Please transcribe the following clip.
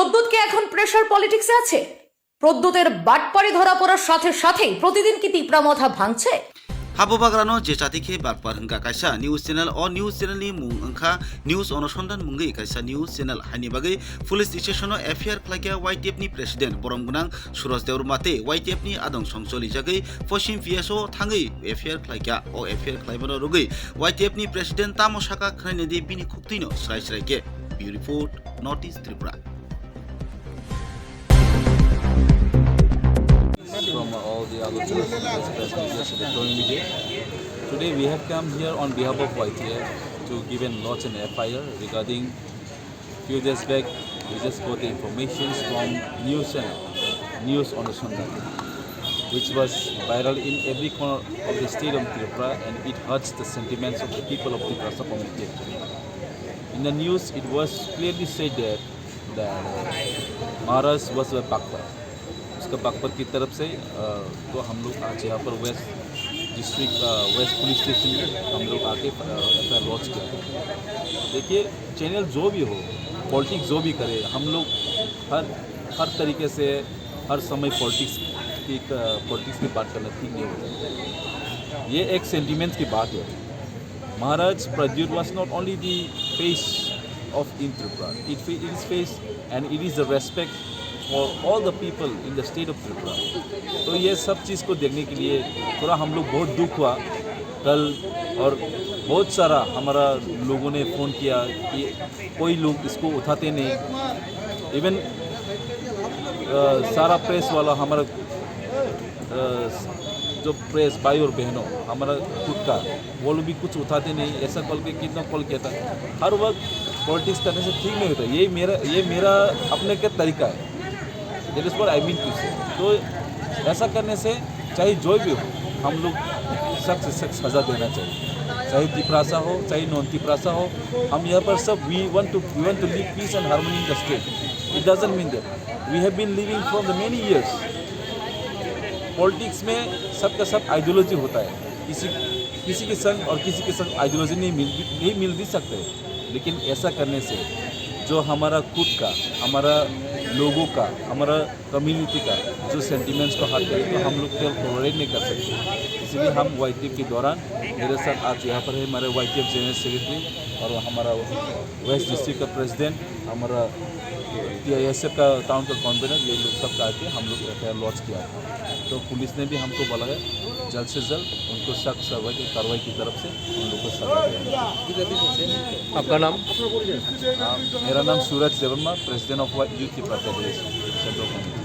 প্রদ্যুৎ কি এখন প্রেসার পলিটিক্সে আছে? প্রদ্যুতের বাটপাড়ি ধরা পড়ার সাথে সাথেই প্রতিদিন কি তিপ্রামথা ভাঙছে? হাবুবাগ্রানো যে জাতিকে বারপার হংকা কাইসা নিউজ চ্যানেল অ নিউজ চ্যানেलनि मुं ओंखा निउज अनुसंधान मुंगै काइसा निउज चैनल हानि बागै पुलिस स्टेशनो एफआईआर खालायग्या वाईटीएफ नि प्रेसिडेंट बरम गोनां सुरज देवर माते वाईटीएफ नि आदं संसलि जागै पश्चिम पिएसओ थाङै एफआईआर खालायग्या अ एफआईआर खालायबानो रुगै वाईटीएफ नि प्रेसिडेंट तामो साका खनायनेदि बिनि खुक्तिनो स्राय स्रायके bureau report North East Tripura from all the other journalists, press media, electronic media. Today we have come here on behalf of YTF to give and lodge an FIR regarding few days back we just got the information from news channel, News Anusandhan, which was viral in every corner of the state of Tripura, and it hurts the sentiments of the people of the Tripura community actually. In the news it was clearly said that Maharaj was a Bakpa. उसका बागपत की तरफ से तो हम लोग आज यहाँ पर waste district waste police station में हम लोग आके एफआईआर लॉन्च किया। देखिए, चैनल जो भी हो, पॉलिटिक्स जो भी करे, हम लोग हर तरीके से हर समय पॉलिटिक्स की बात करना ठीक नहीं होता। ये एक सेंटिमेंट्स की बात है। Maharaj Pradyot was not only the face of in Tripura, it is face and it is the respect for all the people in the state of Tripura. तो ये सब चीज़ को देखने के लिए थोड़ा हम लोग बहुत दुख हुआ कल, और बहुत सारा हमारा लोगों ने फ़ोन किया कि कोई लोग इसको उठाते नहीं। इवन सारा प्रेस वाला हमारा जो प्रेस भाई और बहनों हमारा खुद का, वो लोग भी कुछ उठाते नहीं। ऐसा कॉल के कितना कॉल किया था। हर वक्त पॉलिटिक्स करने से ठीक नहीं होता। ये मेरा अपने का तरीका है। That is what I mean to say. तो ऐसा करने से चाहे जो भी हो, हम लोग सख्त से सख्त सज़ा देना चाहिए, चाहे तिपरासा हो चाहे नॉन तिपरासा हो। हम यहाँ पर सब we want to live peace and harmony in the state. It doesn't mean that we have been living from the many years. Politics में सबका सब आइडियोलॉजी होता है। किसी के संग और किसी के संग आइडियोलॉजी नहीं मिल भी सकते, लेकिन ऐसा करने से जो हमारा खुद का, हमारा लोगों का, हमारा कम्युनिटी का जो सेंटिमेंट्स को हट गए, तो हम लोग केवल टॉलरेट नहीं कर सकते। इसलिए हम वाईटीएफ के दौरान, मेरे साथ आज यहाँ पर है हमारे वाईटीएफ जनरल सेक्रेटरी और हमारा वेस्ट डिस्ट्रिक्ट का प्रेसिडेंट, हमारा टीआईएसएफ का टाउन का कॉन्वेनर, ये लोग सब आके हम लोग एफआईआर लॉन्च किया था। तो पुलिस ने भी हमको बोला है जल्द से जल्द उनको सख्त कार्रवाई की तरफ से उन लोग को सजा देना। आपका नाम? मेरा नाम सूरज देवर्मा, प्रेसिडेंट ऑफ यूथ की पार्टी सेंट्रल कमिटी।